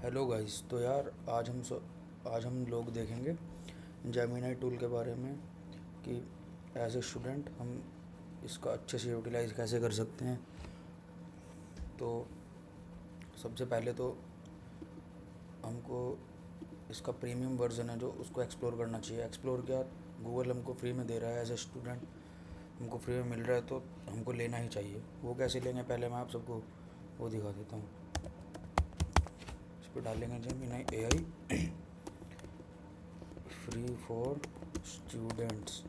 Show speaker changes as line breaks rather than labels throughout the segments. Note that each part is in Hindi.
Hello guys. तो यार आज हम लोग देखेंगे जेमिनी टूल के बारे में कि एज ए स्टूडेंट हम इसका अच्छे से यूटिलाइज कैसे कर सकते हैं। तो सबसे पहले तो हमको इसका प्रीमियम वर्जन है जो उसको एक्सप्लोर करना चाहिए। एक्सप्लोर क्या, गूगल हमको फ्री में दे रहा है। एज ए स्टूडेंट हमको फ्री में मिल रहा है तो हमको लेना ही चाहिए। वो कैसे लेंगे, पहले मैं आप सबको वो दिखा देता हूँ। इस पर डालेंगे Gemini AI free for students.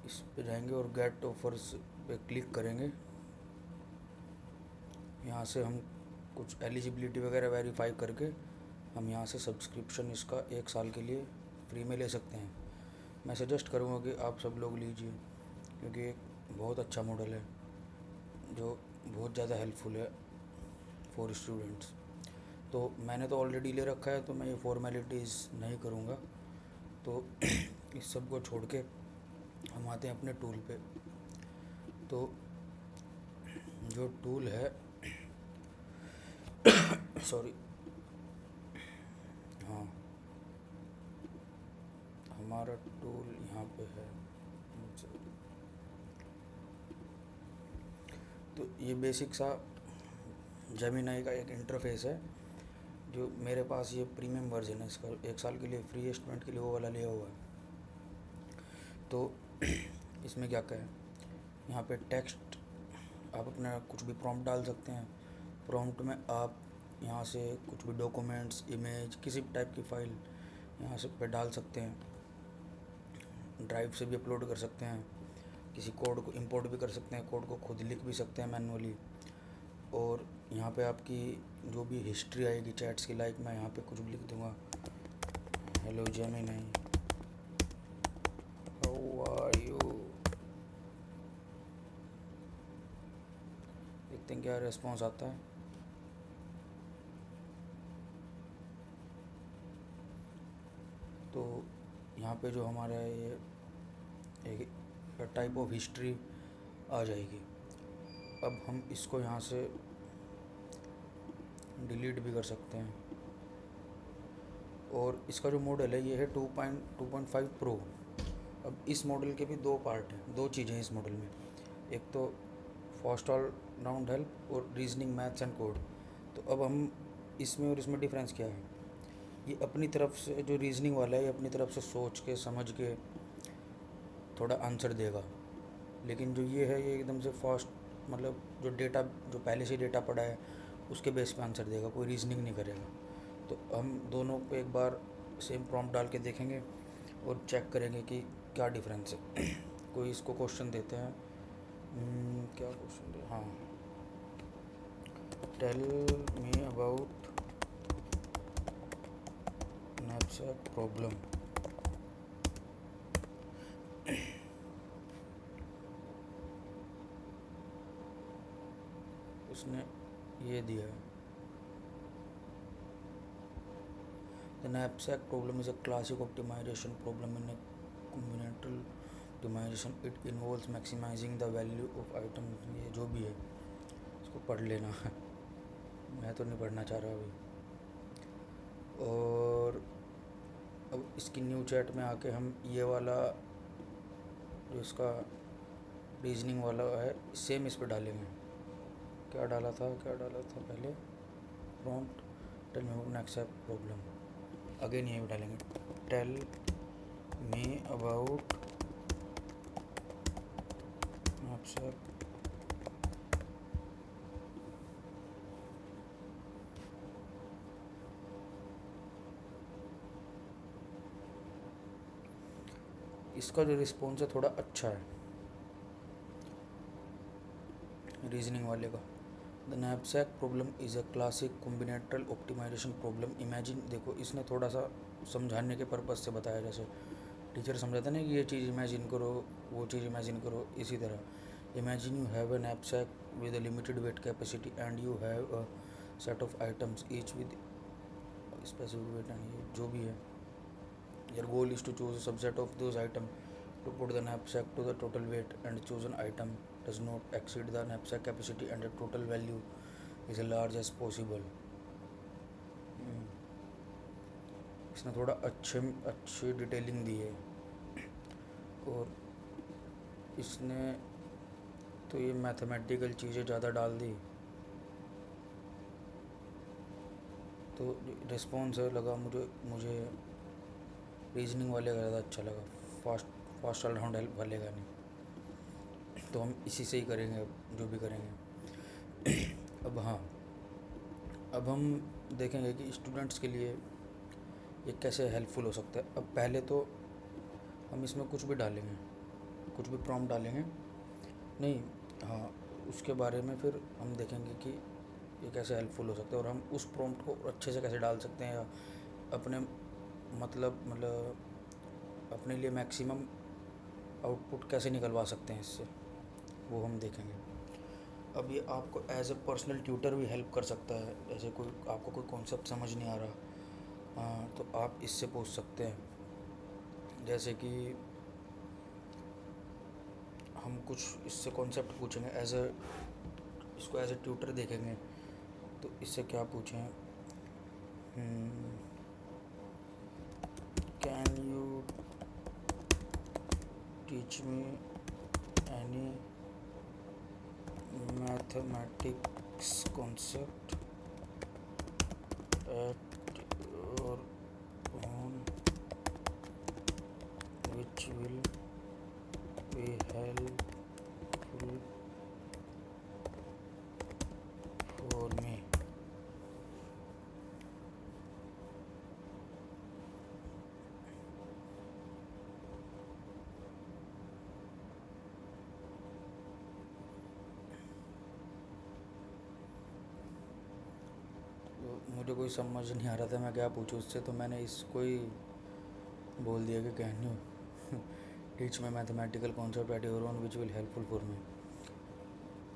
इस पे जाएंगे और गेट ऑफर्स पे क्लिक करेंगे। यहाँ से हम कुछ एलिजिबिलिटी वगैरह वेरीफाई करके हम यहाँ से सब्सक्रिप्शन इसका 1 साल के लिए फ्री में ले सकते हैं। मैं सजेस्ट करूँगा कि आप सब लोग लीजिए, क्योंकि एक बहुत अच्छा मॉडल है जो बहुत ज़्यादा हेल्पफुल है फॉर स्टूडेंट्स। तो मैंने तो ऑलरेडी ले रखा है तो मैं ये फॉर्मेलिटीज़ नहीं करूँगा। तो इस सब को छोड़ के हम आते हैं अपने टूल पे। तो जो टूल है सॉरी, हाँ, हमारा टूल यहाँ पे है। तो ये बेसिक सा जेमिनी का एक इंटरफेस है जो मेरे पास ये प्रीमियम वर्जन है। इसका 1 साल के लिए फ्री है, स्टूडेंट के लिए वो वाला लिया हुआ है। तो इसमें क्या कहें, यहाँ पे टेक्स्ट आप अपना कुछ भी प्रॉम्प्ट डाल सकते हैं। प्रॉम्प्ट में आप यहाँ से कुछ भी डॉक्यूमेंट्स, इमेज, किसी भी टाइप की फ़ाइल यहाँ से पे डाल सकते हैं। ड्राइव से भी अपलोड कर सकते हैं। किसी कोड को इंपोर्ट भी कर सकते हैं, कोड को खुद लिख भी सकते हैं मैनुअली। और यहाँ पे आपकी जो भी हिस्ट्री आएगी चैट्स की, लाइक मैं यहाँ पे कुछ भी लिख दूँगा, hello Gemini, how are you. देखते हैं क्या रिस्पॉन्स आता है। तो यहाँ पे जो हमारा ये एक टाइप ऑफ हिस्ट्री आ जाएगी। अब हम इसको यहाँ से डिलीट भी कर सकते हैं। और इसका जो मॉडल है ये है 2.5 प्रो। अब इस मॉडल के भी दो पार्ट हैं, दो चीज़ें हैं इस मॉडल में। एक तो फास्ट ऑल राउंड हेल्प और रीजनिंग, मैथ्स एंड कोड। तो अब हम इसमें और इसमें डिफरेंस क्या है, ये अपनी तरफ से जो रीजनिंग वाला है ये अपनी तरफ से सोच के समझ के थोड़ा आंसर देगा। लेकिन जो ये है ये एकदम से फास्ट, मतलब जो डेटा, जो पहले से डेटा पड़ा है उसके बेस पे आंसर देगा, कोई रीजनिंग नहीं करेगा। तो हम दोनों पे एक बार सेम प्रॉम्प्ट डाल के देखेंगे और चेक करेंगे कि क्या डिफरेंस है। कोई इसको क्वेश्चन देते हैं, क्या क्वेश्चन दे, हाँ, tell me about knapsack problem. उसने ये दिया है, the knapsack problem is a classic optimisation problem in combinatorial optimisation. It involves maximising the value of item. ये जो भी है इसको पढ़ लेना। मैं तो नहीं पढ़ना चाह रहा अभी। और अब इसकी न्यू चैट में आके हम ये वाला जो इसका रीजनिंग वाला है सेम इस पर डालेंगे। क्या डाला था पहले, prompt tell me about knapsack problem. Again ये भी डालेंगे, टेल मी अबाउट knapsack। इसका जो रिस्पॉन्स है थोड़ा अच्छा है रीजनिंग वाले का। The knapsack problem is a classic combinatorial optimisation problem. Imagine, देखो इसने थोड़ा सा समझाने के पर्पज़ से बताया, जैसे टीचर समझाता ना कि ये चीज़ इमेजिन करो, वो चीज़ इमेजिन करो, इसी तरह imagine you have a knapsack with a limited weight capacity and you have a set of items each with specific weight। and ये जो भी है, your goal is to choose a subset of those items to put the knapsack to the total weight and choose an item does not exceed the knapsack capacity and the total value is as large as possible. इसने थोड़ा अच्छी डिटेलिंग दी है। और इसने तो ये मैथमेटिकल चीज़ें ज़्यादा डाल दी, तो रिस्पॉन्स लगा मुझे रीजनिंग वाले का ज़्यादा अच्छा लगा, फास्ट ऑलराउंड हेल्प वाले का नहीं। तो हम इसी से ही करेंगे अब जो भी करेंगे। अब हाँ, अब हम देखेंगे कि स्टूडेंट्स के लिए ये कैसे हेल्पफुल हो सकता है। अब पहले तो हम इसमें कुछ भी डालेंगे, कुछ भी प्रॉम्प्ट डालेंगे नहीं, हाँ, उसके बारे में फिर हम देखेंगे कि ये कैसे हेल्पफुल हो सकता है और हम उस प्रॉम्प्ट को अच्छे से कैसे डाल सकते हैं, या अपने मतलब अपने लिए मैक्सिमम आउटपुट कैसे निकलवा सकते हैं इससे, वो हम देखेंगे। अब ये आपको एज ए पर्सनल ट्यूटर भी हेल्प कर सकता है। जैसे आपको कोई कॉन्सेप्ट समझ नहीं आ रहा, तो आप इससे पूछ सकते हैं। जैसे कि हम कुछ इससे कॉन्सेप्ट पूछेंगे इसको एज ए ट्यूटर देखेंगे, तो इससे क्या पूछें, can you teach me any mathematics concept at your own which will be helpful for me. मुझे कोई समझ नहीं आ रहा था मैं क्या पूछूं उससे, तो मैंने इसको ही बोल दिया कि can you teach me mathematical concept at your own which will helpful for me.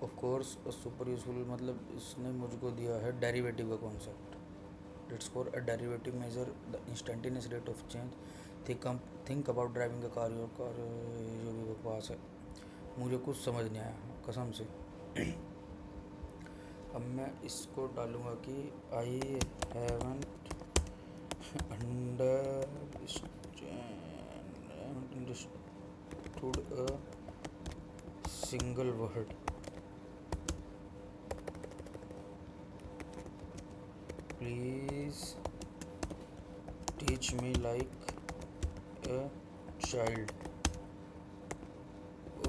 Of course super useful, मतलब इसने मुझको दिया है डेरिवेटिव का concept. It's for a derivative measure the instantaneous rate of change, think about driving a car, your car, जो भी बकवास है, मुझे कुछ समझ नहीं आया कसम से। अब मैं इसको डालूँगा कि I haven't understood a single word, please teach me like a child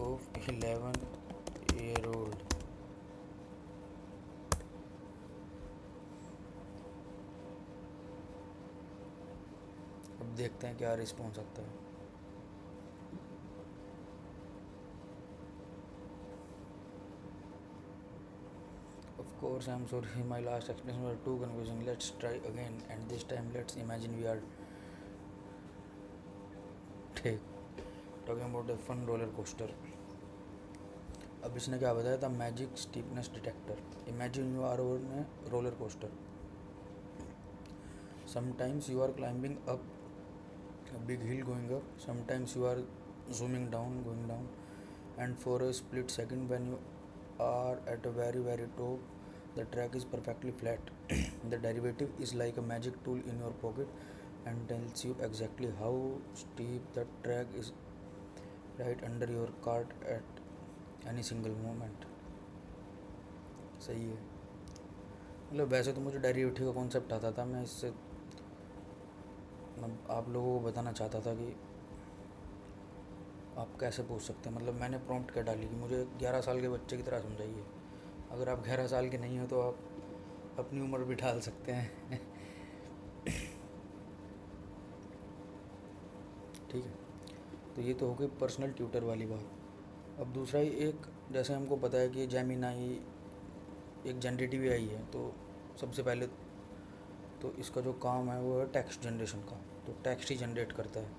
of 11 year old। अब देखते हैं क्या रिस्पॉन्स आता है। Of course, I'm sorry, my last explanation were too confusing. Let's try again, and this time let's imagine we are talking about a fun roller coaster. अब इसने क्या बताया था, magic steepness detector. Imagine you are on a roller coaster. Sometimes you are climbing up a big hill going up, sometimes you are zooming down, going down, and for a split second when you are at a very top, the track is perfectly flat. The derivative is like a magic tool in your pocket and tells you exactly how steep the track is right under your cart at any single moment. सही है। मतलब वैसे तो मुझे डेरिवेटिव का कॉन्सेप्ट आता था, मैं इससे आप लोगों को बताना चाहता था कि आप कैसे पूछ सकते हैं। मतलब मैंने प्रॉम्प्ट क्या डाली कि मुझे 11 साल के बच्चे की तरह समझाइए। अगर आप 11 साल के नहीं हो तो आप अपनी उम्र भी ढाल सकते हैं। ठीक है, तो ये तो हो गई पर्सनल ट्यूटर वाली बात। अब दूसरा ही एक, जैसे हमको पता है कि जेमिनाई एक जनरेटिव आई है, तो सबसे पहले तो इसका जो काम है वो है टेक्स्ट जनरेशन का। तो टेक्स्ट ही जनरेट करता है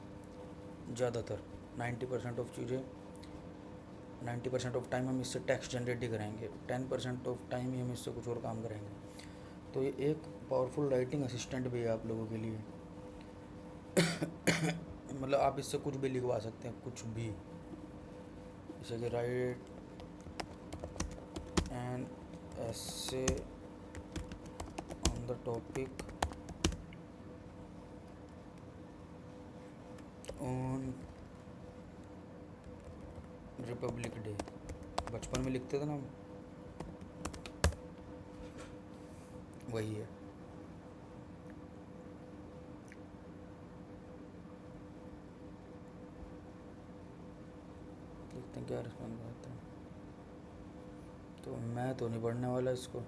ज़्यादातर, 90% ऑफ चीज़ें, 90% ऑफ टाइम हम इससे टेक्स्ट जनरेट ही करेंगे, 10% ऑफ टाइम ही हम इससे कुछ और काम करेंगे। तो ये एक पावरफुल राइटिंग असिस्टेंट भी है आप लोगों के लिए। मतलब आप इससे कुछ भी लिखवा सकते हैं, कुछ भी, जैसे कि right essay on the topic on Republic day. बचपन में लिखते थे ना हम, वही है। देखते हैं क्या रिस्पॉन्स आता है। तो मैं तो नहीं पढ़ने वाला इसको।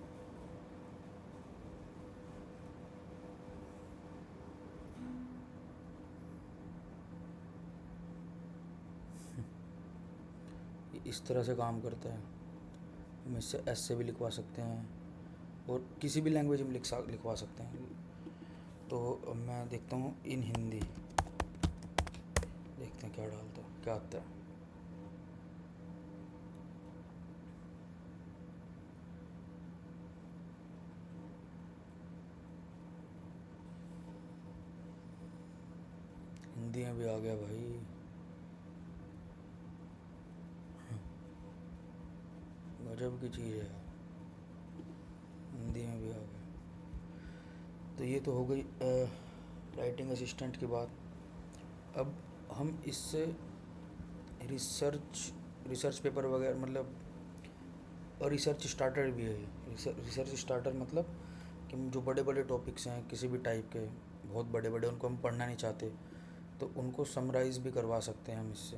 ये इस तरह से काम करता है। हम इससे ऐसे भी लिखवा सकते हैं और किसी भी लैंग्वेज में लिखवा सकते हैं। तो अब मैं देखता हूँ इन हिंदी, देखते हैं क्या डालता है, क्या आता है। हिंदी में भी आ गया भाई, गजब की चीज़ है, हिंदी में भी आ गया। तो ये तो हो गई राइटिंग असिस्टेंट की बात। अब हम इससे रिसर्च पेपर वगैरह, मतलब और रिसर्च स्टार्टर भी है। रिसर्च स्टार्टर मतलब कि जो बड़े बड़े टॉपिक्स हैं किसी भी टाइप के, बहुत बड़े बड़े, उनको हम पढ़ना नहीं चाहते तो उनको समराइज़ भी करवा सकते हैं हम इससे।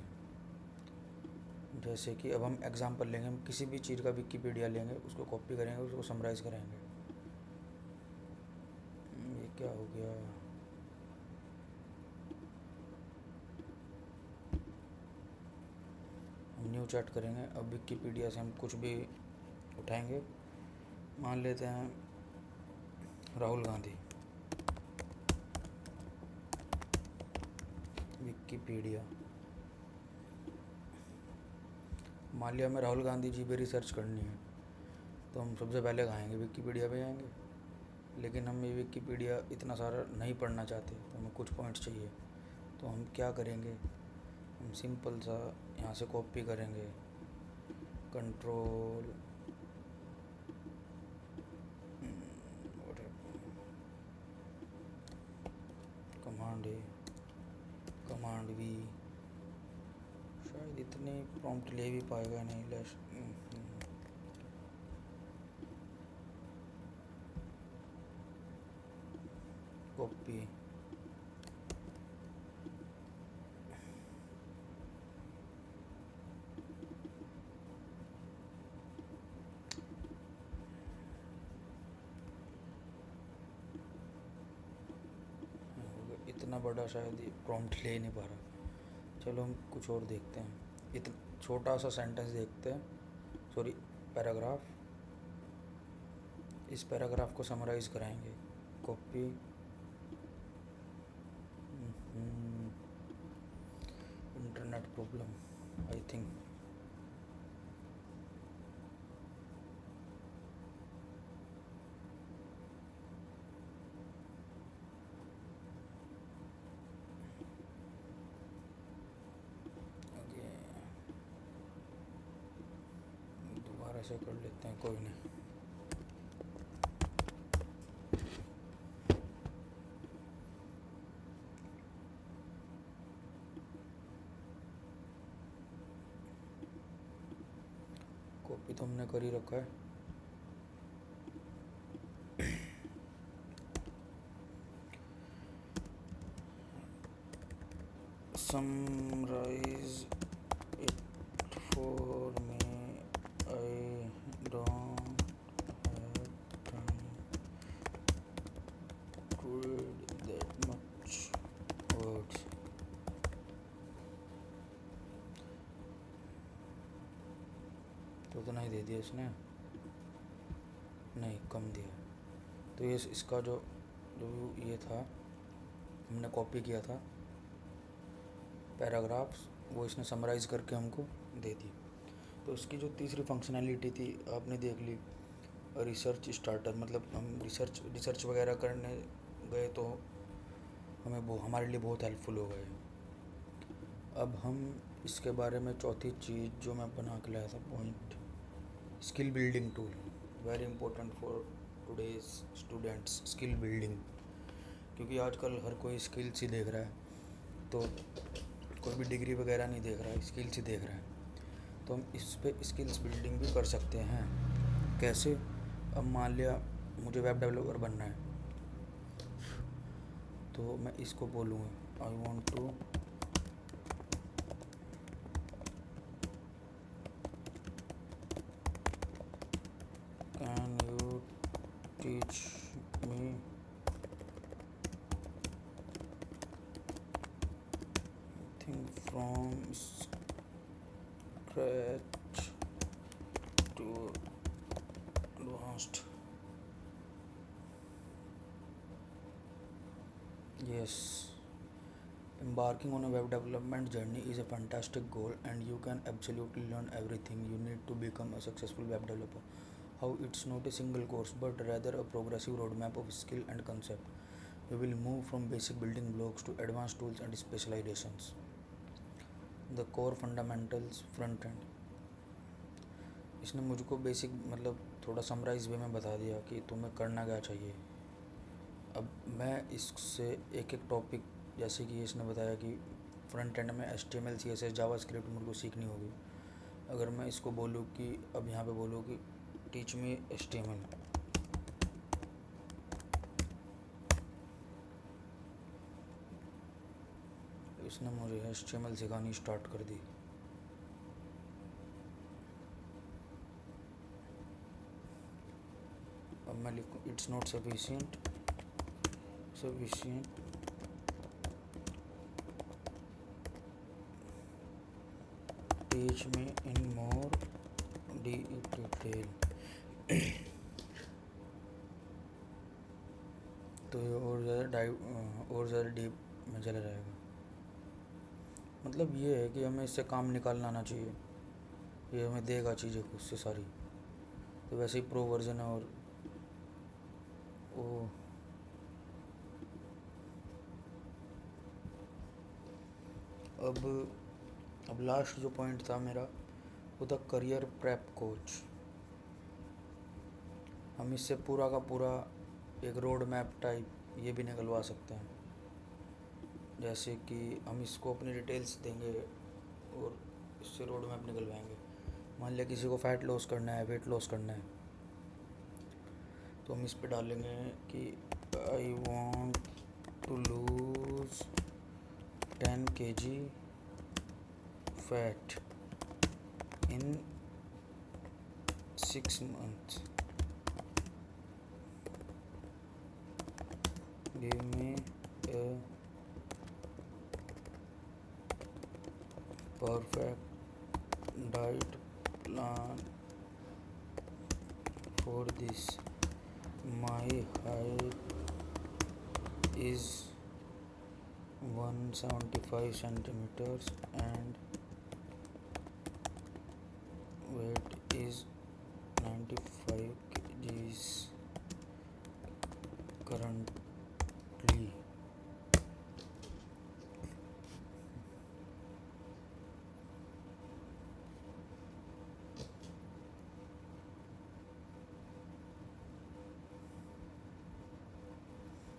जैसे कि अब हम एग्ज़ाम्पल लेंगे, हम किसी भी चीज़ का विकिपीडिया लेंगे, उसको कॉपी करेंगे, उसको समराइज़ करेंगे। ये क्या हो गया? हम न्यू चैट करेंगे। अब विकिपीडिया से हम कुछ भी उठाएंगे, मान लेते हैं राहुल गांधी, विकिपीडिया। मान लिया हमें राहुल गांधी जी पे रिसर्च करनी है, तो हम सबसे पहले खाएंगे विकिपीडिया पे जाएंगे। लेकिन हम ये विकिपीडिया इतना सारा नहीं पढ़ना चाहते, तो हमें कुछ पॉइंट्स चाहिए। तो हम क्या करेंगे, हम सिंपल सा यहाँ से कॉपी करेंगे, control command A, command V. शायद इतने प्रॉम्प्ट ले भी पाएगा नहीं, लेस कॉपी। इतना बड़ा शायद ये प्रॉम्प्ट ले नहीं पा रहा। चलो हम कुछ और देखते हैं। इतना छोटा सा सेंटेंस देखते हैं, सॉरी पैराग्राफ। इस पैराग्राफ को समराइज़ कराएंगे, copy. Internet problem I think. दोबारा से कर लेते हैं, कोई नहीं। कॉपी तो हमने कर ही रखा है। summarize it for me, I don't have time to read that much words। तो उतना ही दे दिया इसने, नहीं कम दिया। तो ये इसका जो जो ये था, हमने कॉपी किया था पैराग्राफ्स, वो इसने समराइज़ करके हमको दे दी। तो इसकी जो तीसरी फंक्शनैलिटी थी आपने देख ली, रिसर्च स्टार्टर। मतलब हम रिसर्च वगैरह करने गए तो हमें वो हमारे लिए बहुत हेल्पफुल हो गए। अब हम इसके बारे में चौथी चीज़ जो मैं बना के लाया था point, skill building tool. Very important for today's students, skill building. क्योंकि आजकल हर कोई स्किल्स ही देख रहा है, तो कोई भी डिग्री वगैरह नहीं देख रहा है, स्किल्स ही देख रहा है। तो हम इस पे स्किल्स बिल्डिंग भी कर सकते हैं। कैसे? अब मान लिया मुझे वेब डेवलपर बनना है, तो मैं इसको बोलूँगा I want to can you teach me thing from scratch to advanced. Yes, embarking on a web development journey is a fantastic goal, and you can absolutely learn everything you need to become a successful web developer. How it's not a single course, but rather a progressive roadmap of skill and concept. You will move from basic building blocks to advanced tools and specializations. The core fundamentals front end. इसने मुझको बेसिक मतलब थोड़ा समराइज वे में बता दिया कि तुम्हें करना क्या चाहिए। अब मैं इससे एक एक टॉपिक, जैसे कि इसने बताया कि फ्रंट एंड में HTML CSS जावास्क्रिप्ट मुझको सीखनी होगी। अगर मैं इसको बोलूँ कि अब यहाँ पे बोलूँ कि टीच मी HTML, इसने मुझे HTML सिखानी स्टार्ट कर दी। अब मैं लिखूँ it's not sufficient teach me in more detail. तो ये और ज़्यादा डीप में चला जाएगा। मतलब ये है कि हमें इससे काम निकालना आना चाहिए, ये हमें देगा चीज़ें खुद से सारी। तो वैसे ही प्रो वर्जन है। और वो अब लास्ट जो पॉइंट था मेरा, वो था करियर प्रेप कोच। हम इससे पूरा का पूरा एक रोड मैप टाइप ये भी निकलवा सकते हैं। जैसे कि हम इसको अपनी डिटेल्स देंगे और इससे रोड मैप निकलवाएंगे। मान लिया किसी को फैट लॉस करना है, वेट लॉस करना है, तो हम इस पे डालेंगे कि I want to lose 10 kg fat in 6 months, give me a perfect diet plan for this. My height is 175 centimeters and weight is 95 kgs currently.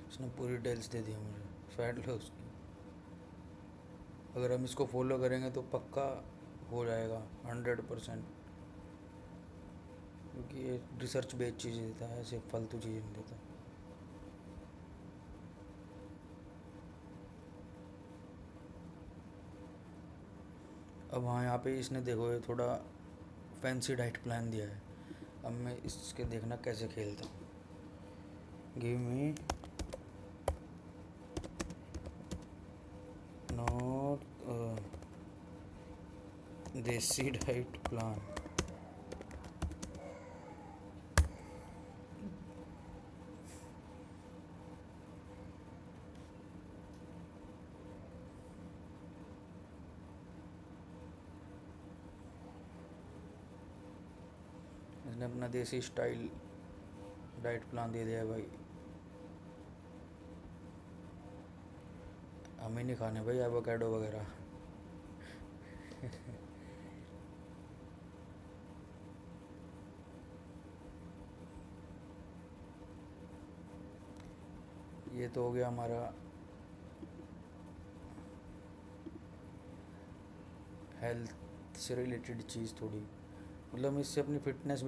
उसने पूरी डिटेल्स दे दी मुझे फैट लॉस की। अगर हम इसको फॉलो करेंगे तो पक्का हो जाएगा 100%, क्योंकि ये रिसर्च बेस्ड चीज़ें देता है, ऐसे फालतू चीज़ें नहीं देता। अब हाँ, यहाँ पे इसने देखो ये थोड़ा फैंसी डाइट प्लान दिया है। अब मैं इसके देखना कैसे खेलता हूँ। गिव मी नॉट देसी डाइट प्लान। इसने अपना देसी स्टाइल डाइट प्लान दे दिया है भाई। हमें नहीं खाने भाई एवोकाडो वगैरह। ये तो हो गया हमारा हेल्थ से रिलेटेड चीज़ थोड़ी, मतलब इससे अपनी फिटनेस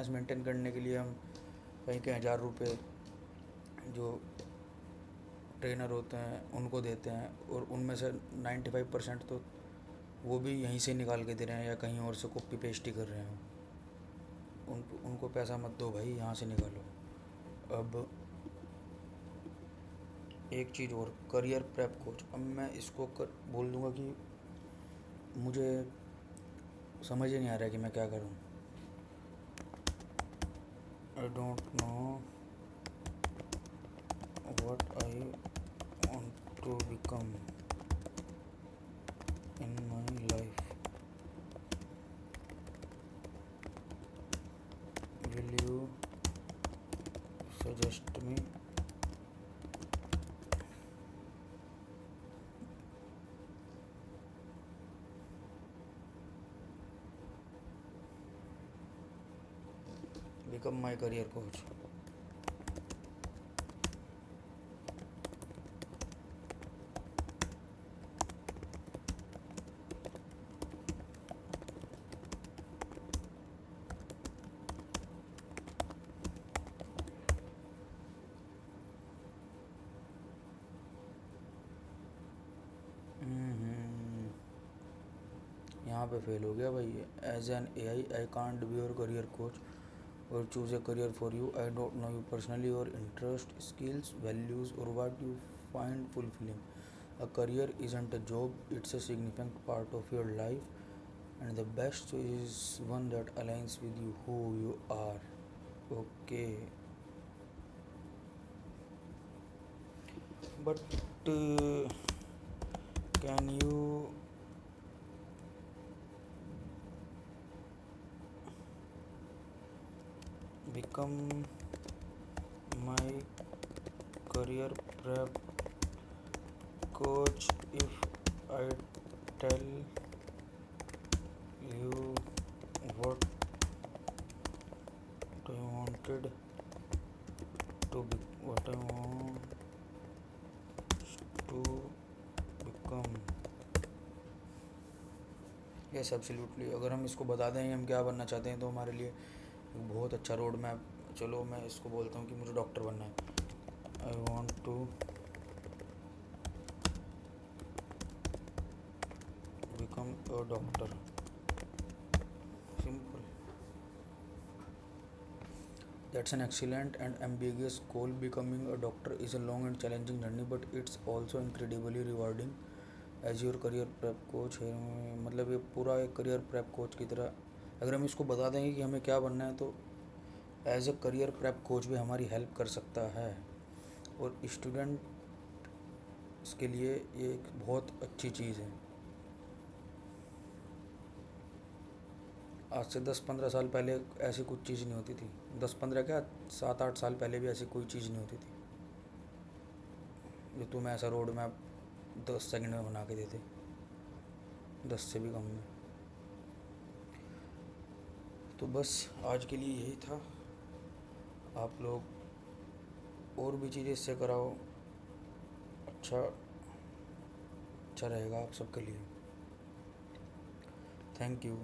मेंटेन करने के लिए हम कहीं के 1000 रुपये जो ट्रेनर होते हैं उनको देते हैं, और उनमें से 95% तो वो भी यहीं से निकाल के दे रहे हैं या कहीं और से कॉपी पेस्ट ही कर रहे हैं। उनको पैसा मत दो भाई, यहाँ से निकालो। अब एक चीज़ और, करियर प्रेप कोच। अब मैं इसको बोल दूँगा कि मुझे समझ ही नहीं आ रहा है कि मैं क्या करूँ। I don't know what I want to become in my life, will you suggest me. Become my career coach. यहाँ पे फेल हो गया भाई। As an I can't be your career coach और choose a career for you. I don't know you personally, your interest, skills, values और what you find fulfilling. A career isn't a job, it's a significant part of your life, and the best is one that aligns with you who you are. Okay, but can you become my career prep coach if I tell you what I wanted what I want to become? Yes absolutely. अगर हम इसको बता दें हम क्या बनना चाहते हैं तो हमारे लिए एक बहुत अच्छा रोड मैप। चलो मैं इसको बोलता हूँ कि मुझे डॉक्टर बनना है। I want to become a doctor. Simple. That's an excellent and ambiguous goal. Becoming a doctor is a long and challenging journey, but it's also incredibly rewarding as your career prep coach है। मतलब ये पूरा एक करियर प्रेप कोच की तरह, अगर हम इसको बता देंगे कि हमें क्या बनना है तो as a career prep coach भी हमारी हेल्प कर सकता है। और स्टूडेंट्स के लिए ये एक बहुत अच्छी चीज़ है। आज से 10-15 साल पहले ऐसी कुछ चीज़ नहीं होती थी। 10-15 क्या, 7-8 साल पहले भी ऐसी कोई चीज़ नहीं होती थी जो तुम्हें ऐसा रोड मैप 10 सेकंड में बना के देते, 10 से भी कम में। तो बस आज के लिए यही था। आप लोग और भी चीज़ें इससे कराओ, अच्छा रहेगा आप सबके लिए। Thank you.